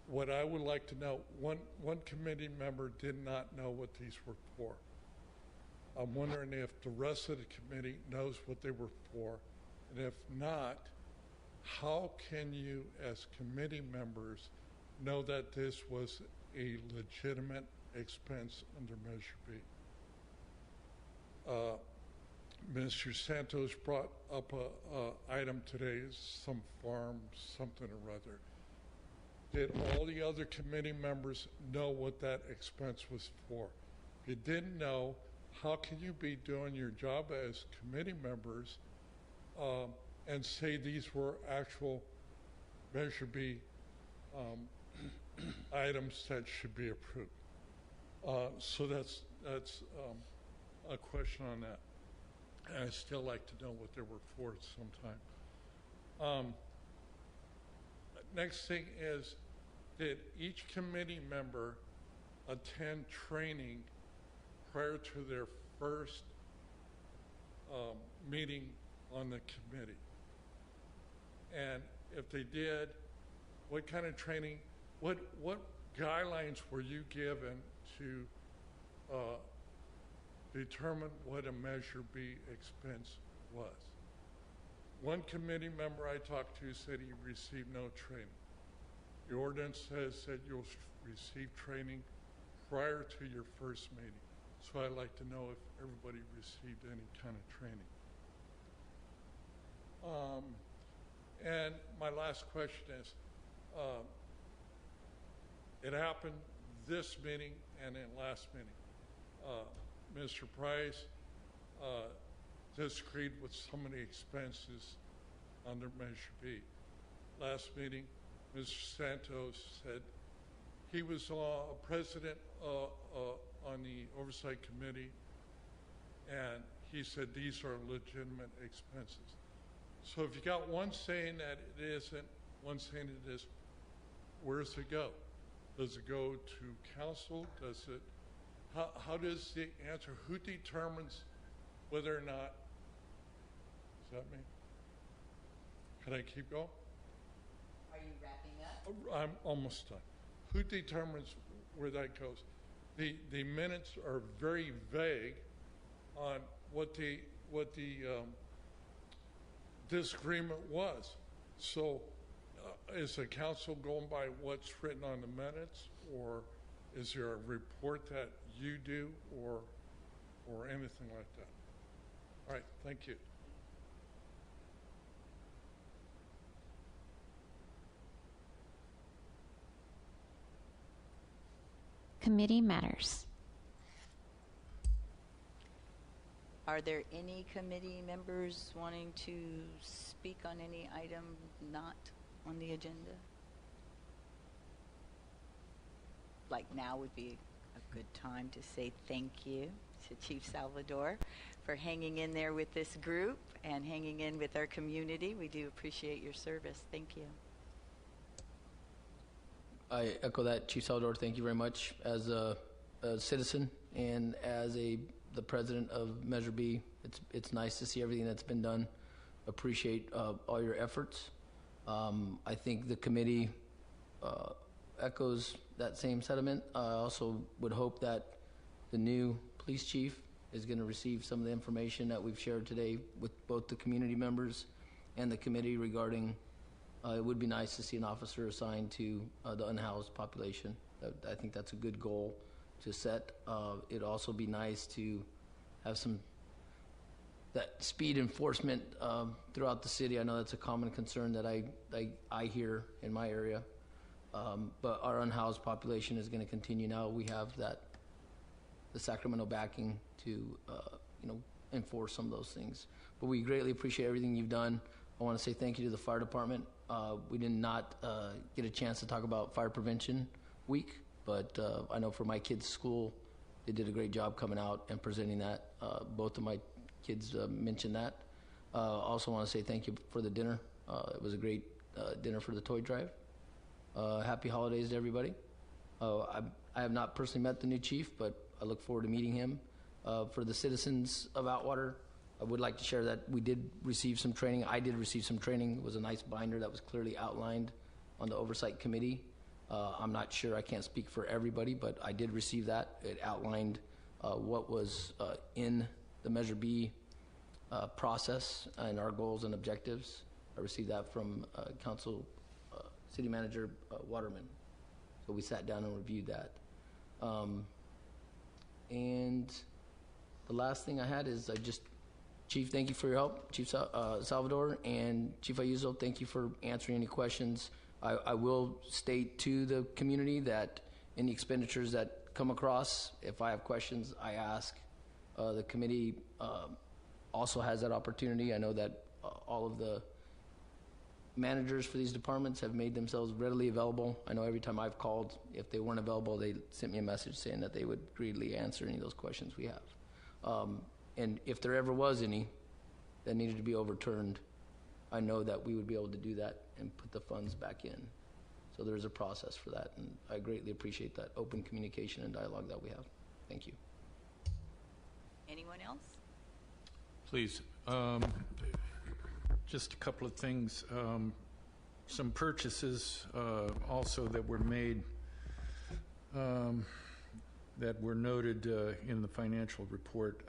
Speaker 11: What I would like to know, one committee member did not know what these were for. I'm wondering if the rest of the committee knows what they were for, and if not, how can you as committee members know that this was a legitimate expense under Measure B? Mr. Santos brought up a item today, some farm, something or other. Did all the other committee members know what that expense was for? If you didn't know, how can you be doing your job as committee members and say these were actual Measure B items that should be approved? So that's a question on that. And I'd still like to know what they were for sometime. Next thing is, did each committee member attend training prior to their first meeting on the committee? And if they did, what kind of training, what guidelines were you given to determine what a Measure B expense was? One committee member I talked to said he received no training. The ordinance says that you'll receive training prior to your first meeting. So I'd like to know if everybody received any kind of training. And my last question is, it happened this meeting and in last meeting. Mr. Price disagreed with some of the expenses under Measure B. Last meeting, Mr. Santos said he was president on the Oversight Committee, and he said these are legitimate expenses. So if you got one saying that it isn't, one saying it is, where does it go? Does it go to council? Does it? How does the answer? Who determines whether or not? Is that me? Can I keep going?
Speaker 1: Are you wrapping up?
Speaker 11: I'm almost done. Who determines where that goes? The minutes are very vague on what the disagreement was. So is the council going by what's written on the minutes, or is there a report that you do, or anything like that? All right, thank you.
Speaker 2: Committee matters.
Speaker 1: Are there any committee members wanting to speak on any item not on the agenda? Like now would be a good time to say thank you to Chief Salvador for hanging in there with this group and hanging in with our community. We do appreciate your service. Thank you.
Speaker 7: I echo that, Chief Salvador. Thank you very much. As a citizen and as the president of Measure B, it's nice to see everything that's been done. Appreciate all your efforts. I think the committee echoes that same sentiment. I also would hope that the new police chief is going to receive some of the information that we've shared today with both the community members and the committee regarding it would be nice to see an officer assigned to the unhoused population. I think that's a good goal to set. It'd also be nice to have that speed enforcement throughout the city. I know that's a common concern that I hear in my area. But our unhoused population is going to continue now. We have the Sacramento backing to enforce some of those things. But we greatly appreciate everything you've done. I want to say thank you to the fire department. We did not get a chance to talk about Fire Prevention Week, but I know for my kids' school, they did a great job coming out and presenting that. Both of my kids mentioned that. Also want to say thank you for the dinner. It was a great dinner for the toy drive. Happy holidays to everybody. I have not personally met the new chief, but I look forward to meeting him. For the citizens of Outwater, I would like to share that we did receive some training. I did receive some training. It was a nice binder that was clearly outlined on the Oversight Committee. I'm not sure, I can't speak for everybody, but I did receive that. It outlined what was in the Measure B process and our goals and objectives. I received that from City Manager Waterman. So we sat down and reviewed that. And the last thing I had is Chief, thank you for your help. Chief Salvador and Chief Ayuso, thank you for answering any questions. I will state to the community that any expenditures that come across, if I have questions, I ask. The committee also has that opportunity. I know that all of the managers for these departments have made themselves readily available. I know every time I've called, if they weren't available, they sent me a message saying that they would greatly answer any of those questions we have. And if there ever was any that needed to be overturned, I know that we would be able to do that and put the funds back in. So there's a process for that, and I greatly appreciate that open communication and dialogue that we have. Thank you.
Speaker 1: Anyone else?
Speaker 4: Please. Just a couple of things. Some purchases also that were made that were noted in the financial report.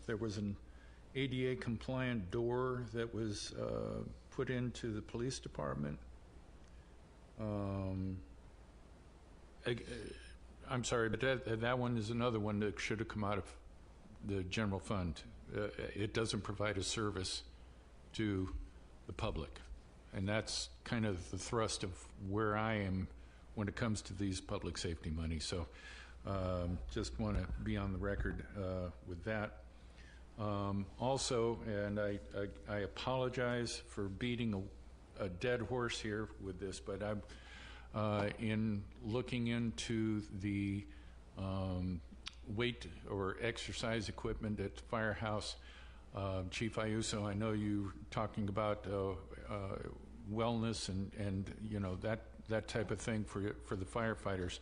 Speaker 4: There was an ADA compliant door that was put into the police department. I'm sorry, but that one is another one that should have come out of the general fund. It doesn't provide a service to the public, and that's kind of the thrust of where I am when it comes to these public safety money. So just want to be on the record with that. Also, and I apologize for beating a dead horse here with this, but I'm in looking into the weight or exercise equipment at the firehouse. Chief Ayuso, I know you talking about wellness and you know that type of thing for the firefighters.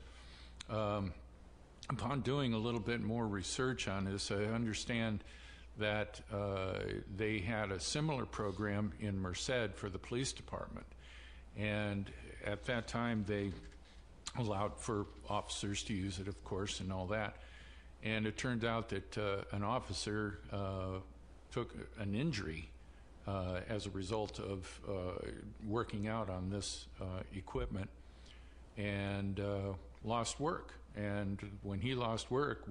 Speaker 4: Upon doing a little bit more research on this, I understand that they had a similar program in Merced for the police department, and at that time they allowed for officers to use it, of course, and all that. And it turned out that an officer took an injury as a result of working out on this equipment and lost work. And when he lost work,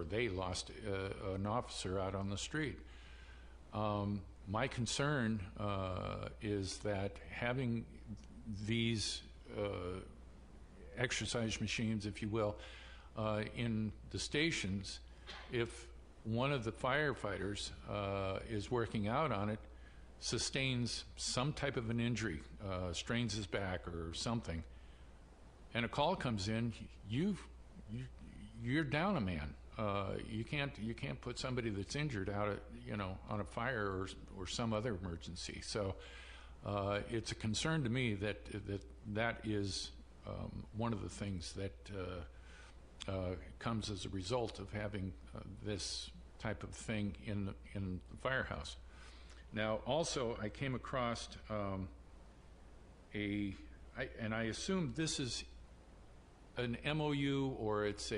Speaker 4: they lost an officer out on the street. My concern is that having these exercise machines, if you will, in the stations, if one of the firefighters is working out on it, sustains some type of an injury, strains his back or something, and a call comes in, you're down a man. You can't put somebody that's injured out on a fire or some other emergency. So it's a concern to me that is one of the things that comes as a result of having this type of thing in the firehouse. Now, also, I came across and I assume this is an MOU or it's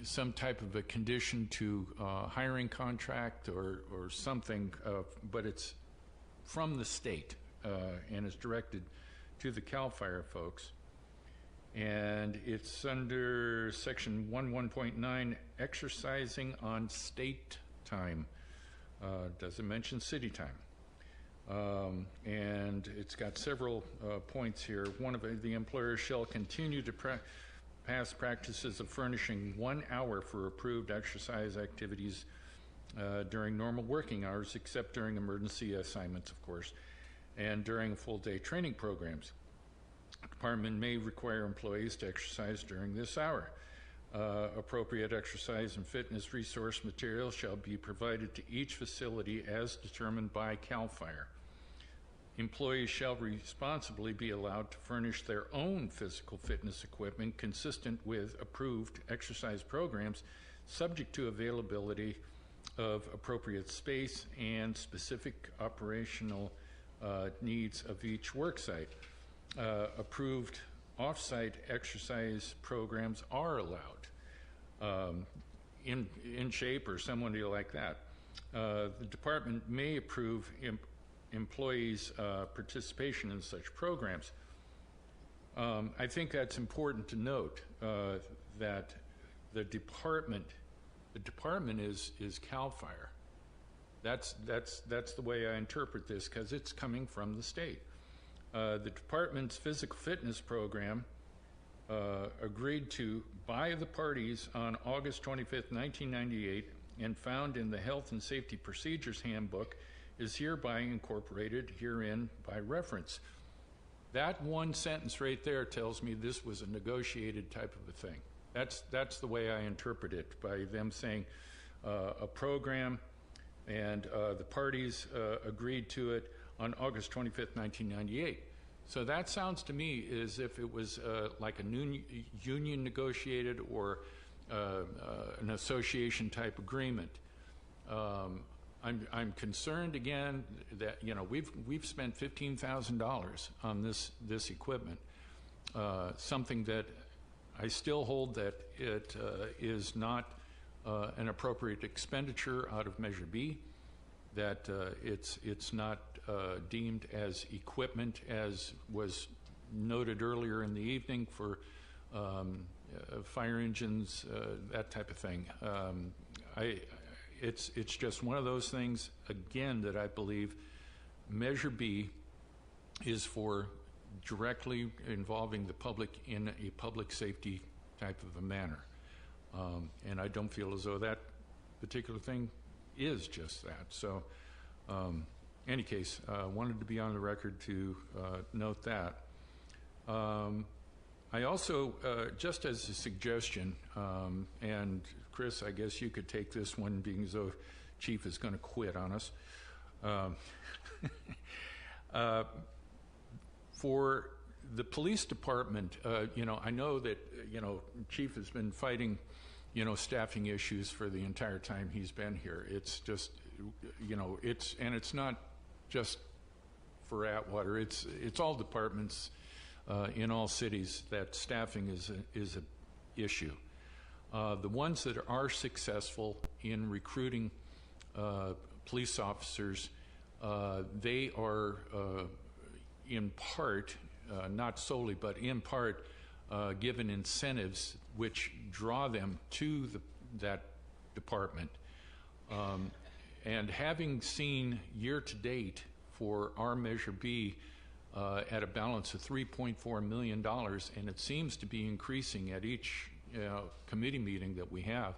Speaker 4: some type of a condition to hiring contract or something, but it's from the state and is directed to the CAL FIRE folks. And it's under section 11.9, exercising on state time. Doesn't mention city time. And it's got several points here. One of the employers shall continue to past practices of furnishing 1 hour for approved exercise activities during normal working hours, except during emergency assignments, of course, and during full-day training programs. The department may require employees to exercise during this hour. Appropriate exercise and fitness resource materials shall be provided to each facility as determined by CAL FIRE. Employees shall responsibly be allowed to furnish their own physical fitness equipment consistent with approved exercise programs, subject to availability of appropriate space and specific operational needs of each work site. Approved off-site exercise programs are allowed in shape or somebody like that. The department may approve employees' participation in such programs. I think that's important to note that the department is CAL FIRE. That's the way I interpret this, because it's coming from the state. The department's physical fitness program agreed to by the parties on August 25th, 1998, and found in the Health and Safety Procedures Handbook, is hereby incorporated herein by reference. That one sentence right there tells me this was a negotiated type of a thing. That's the way I interpret it, by them saying a program, and the parties agreed to it on August 25th, 1998. So that sounds to me as if it was like a union negotiated or an association type agreement. I'm concerned again that we've spent $15,000 on this equipment, something that I still hold that it is not an appropriate expenditure out of Measure B, that it's not deemed as equipment as was noted earlier in the evening for fire engines, that type of thing. It's just one of those things, again, that I believe Measure B is for directly involving the public in a public safety type of a manner. And I don't feel as though that particular thing is just that. So, any case, wanted to be on the record to note that. I also, just as a suggestion, and Chris, I guess you could take this one, being as though Chief is going to quit on us. For the police department, I know that, Chief has been fighting, staffing issues for the entire time he's been here. It's just, and it's not just for Atwater. It's all departments in all cities that staffing is an issue. The ones that are successful in recruiting police officers, they are in part, not solely, but in part, given incentives which draw them to that department. And having seen year to date for our Measure B at a balance of $3.4 million, and it seems to be increasing at each committee meeting that we have,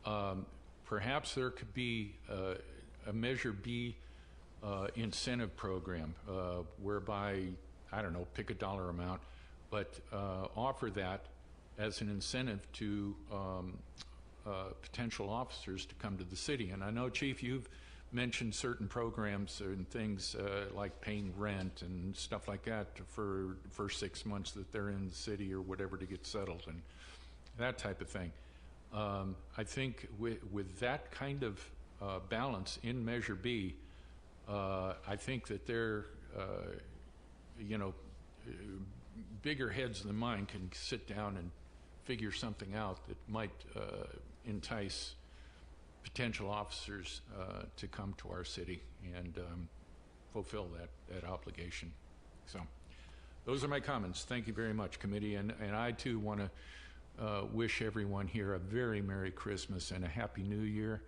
Speaker 4: Perhaps there could be a Measure B incentive program whereby, I don't know, pick a dollar amount, but offer that as an incentive to potential officers to come to the city. And I know, Chief, you've mentioned certain programs and things like paying rent and stuff like that for the first 6 months that they're in the city or whatever to get settled and that type of thing. I think with that kind of balance in Measure B, I think that they're, bigger heads than mine can sit down and figure something out that might entice potential officers to come to our city and fulfill that obligation. So those are my comments. Thank you very much, committee. And I, too, want to wish everyone here a very Merry Christmas and a Happy New Year.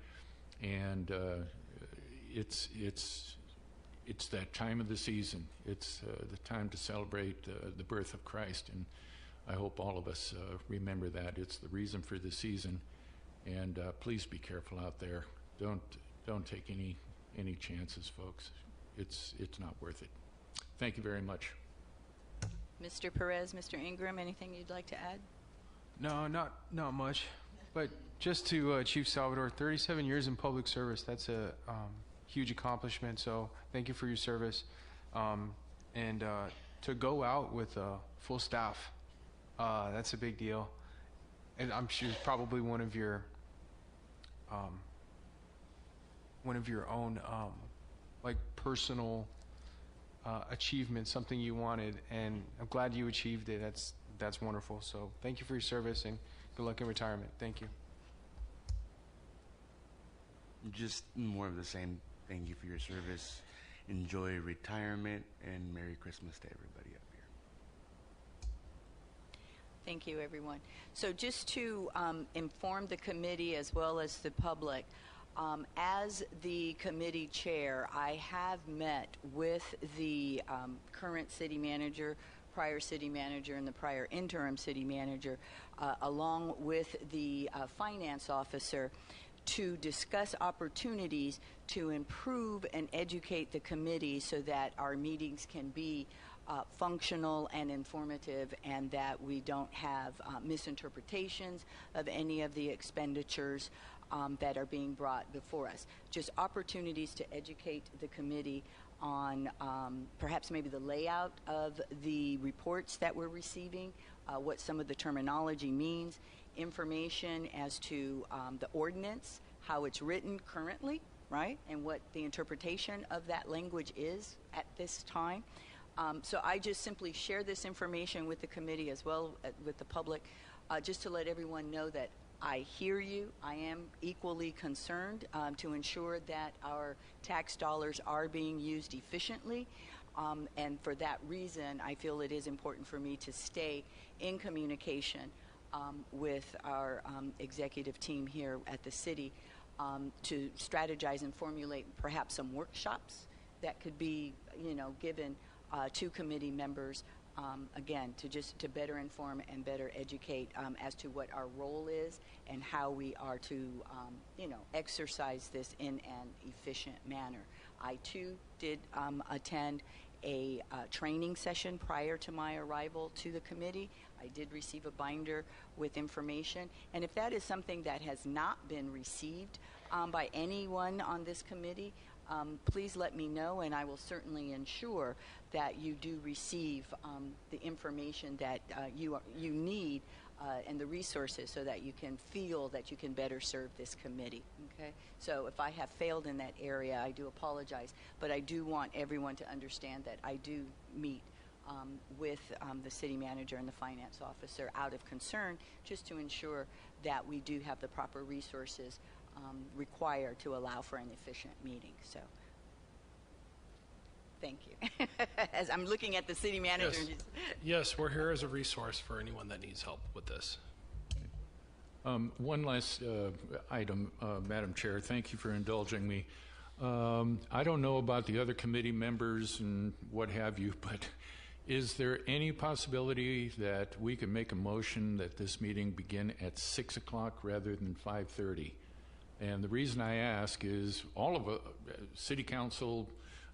Speaker 4: And it's that time of the season. It's the time to celebrate the birth of Christ. And I hope all of us remember that. It's the reason for the season. And please be careful out there. Don't take any chances, folks. It's not worth it. Thank you very much.
Speaker 1: Mr. Perez, Mr. Ingram, anything you'd like to add?
Speaker 8: No, not much. But just to Chief Salvador, 37 years in public service, that's a huge accomplishment. So thank you for your service. And to go out with a full staff, that's a big deal. And I'm sure it's probably one of your own like personal achievements, something you wanted, and I'm glad you achieved it. That's wonderful. So thank you for your service and good luck in retirement. Thank you.
Speaker 12: Just more of the same. Thank you for your service. Enjoy retirement and Merry Christmas to everybody up here.
Speaker 1: Thank you, everyone. So just to inform the committee as well as the public, as the committee chair, I have met with the current city manager, prior city manager, and the prior interim city manager, along with the finance officer, to discuss opportunities to improve and educate the committee so that our meetings can be functional and informative, and that we don't have misinterpretations of any of the expenditures that are being brought before us. Just opportunities to educate the committee on perhaps maybe the layout of the reports that we're receiving, what some of the terminology means, information as to the ordinance, how it's written currently, right, and what the interpretation of that language is at this time. So I just simply share this information with the committee as well with the public, just to let everyone know that I hear you. I am equally concerned to ensure that our tax dollars are being used efficiently. And for that reason, I feel it is important for me to stay in communication with our executive team here at the city to strategize and formulate perhaps some workshops that could be, given to committee members, again, to better inform and better educate as to what our role is and how we are to, exercise this in an efficient manner. I, too, did attend a training session prior to my arrival to the committee. I did receive a binder with information. And if that is something that has not been received by anyone on this committee, please let me know, and I will certainly ensure that you do receive the information that you need and the resources so that you can feel that you can better serve this committee. Okay? So if I have failed in that area, I do apologize, but I do want everyone to understand that I do meet with the city manager and the finance officer out of concern, just to ensure that we do have the proper resources required to allow for an efficient meeting. So thank you. As I'm looking at the city manager.
Speaker 5: Yes. Yes, we're here as a resource for anyone that needs help with this.
Speaker 4: One last item, Madam Chair. Thank you for indulging me. I don't know about the other committee members and what have you, but is there any possibility that we can make a motion that this meeting begin at 6 o'clock rather than 5:30? And the reason I ask is all of City Council,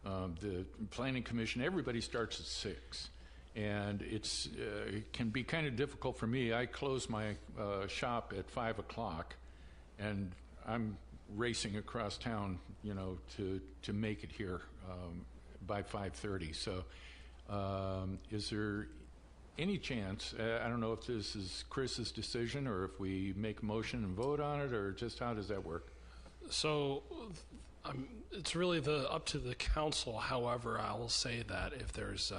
Speaker 4: the Planning Commission, everybody starts at 6. And it can be kind of difficult for me. I close my shop at 5 o'clock, and I'm racing across town, to make it here by 5:30. So is there any chance, I don't know if this is Chris's decision or if we make a motion and vote on it, or just how does that work?
Speaker 5: So it's really up to the council. However, I will say that if there's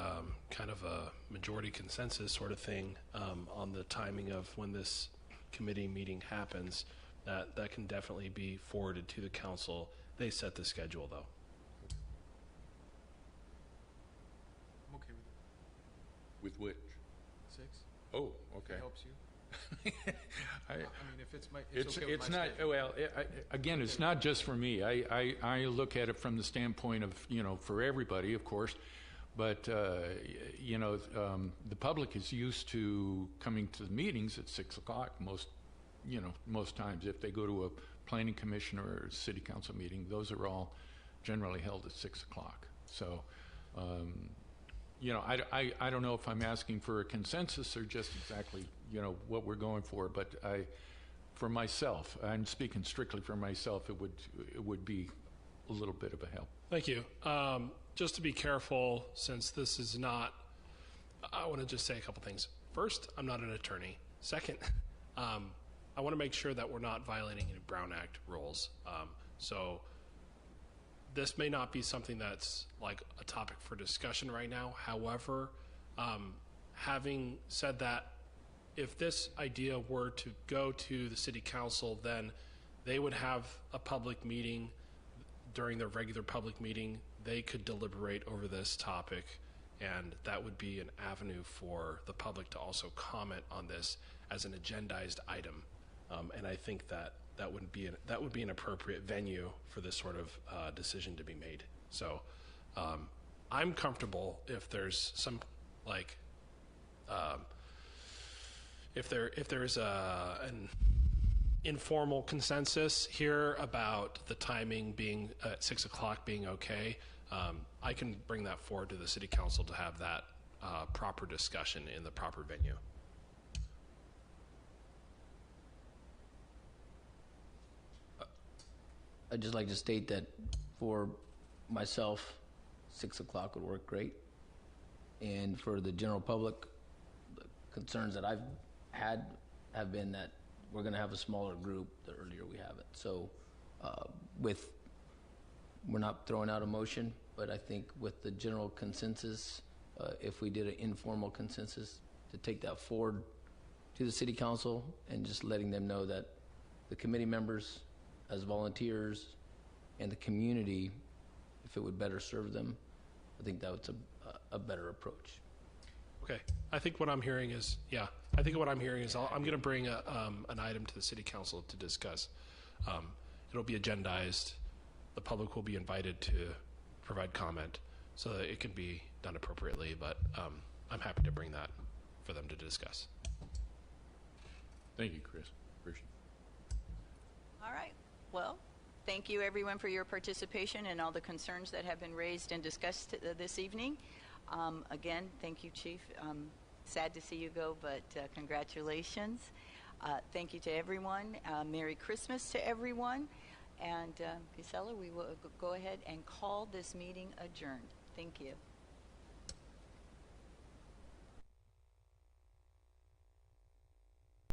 Speaker 5: kind of a majority consensus sort of thing on the timing of when this committee meeting happens, that can definitely be forwarded to the council. They set the schedule, though.
Speaker 8: I'm okay with it.
Speaker 4: With which?
Speaker 8: 6.
Speaker 4: Oh, okay.
Speaker 8: If it helps you. I mean, if it's my,
Speaker 4: It's
Speaker 8: okay with my
Speaker 4: not,
Speaker 8: schedule.
Speaker 4: well, again, it's not just for me. I look at it from the standpoint of, for everybody, of course, but, the public is used to coming to the meetings at 6 o'clock most times. If they go to a planning commission or a city council meeting, those are all generally held at 6 o'clock. So, I don't know if I'm asking for a consensus or just exactly, what we're going for, but for myself, I'm speaking strictly for myself, it would be a little bit of a help.
Speaker 5: Thank you. Just to be careful, since this is not, I want to just say a couple things. First, I'm not an attorney. Second, I want to make sure that we're not violating any Brown Act rules. So this may not be something that's like a topic for discussion right now. However, having said that, if this idea were to go to the city council, then they would have a public meeting. During their regular public meeting, they could deliberate over this topic, and that would be an avenue for the public to also comment on this as an agendized item. And I think that would be an appropriate venue for this sort of decision to be made. So I'm comfortable if there's some if there is an informal consensus here about the timing being at 6 o'clock being okay, I can bring that forward to the city council to have that proper discussion in the proper venue.
Speaker 7: I'd just like to state that for myself, 6 o'clock would work great. And for the general public, the concerns that I've had have been that we're going to have a smaller group the earlier we have it. So we're not throwing out a motion, but I think with the general consensus, if we did an informal consensus to take that forward to the city council and just letting them know that the committee members as volunteers and the community, if it would better serve them, I think that's a better approach.
Speaker 5: Okay. I think what I'm hearing is, I'm going to bring an item to the city council to discuss. It'll be agendized. The public will be invited to provide comment so that it can be done appropriately, but I'm happy to bring that for them to discuss.
Speaker 4: Thank you, Chris. Appreciate it.
Speaker 1: All right. Well, thank you everyone for your participation and all the concerns that have been raised and discussed this evening. Again, thank you, Chief. Sad to see you go, but congratulations. Thank you to everyone. Merry Christmas to everyone. And Gisela, we will go ahead and call this meeting adjourned. Thank you.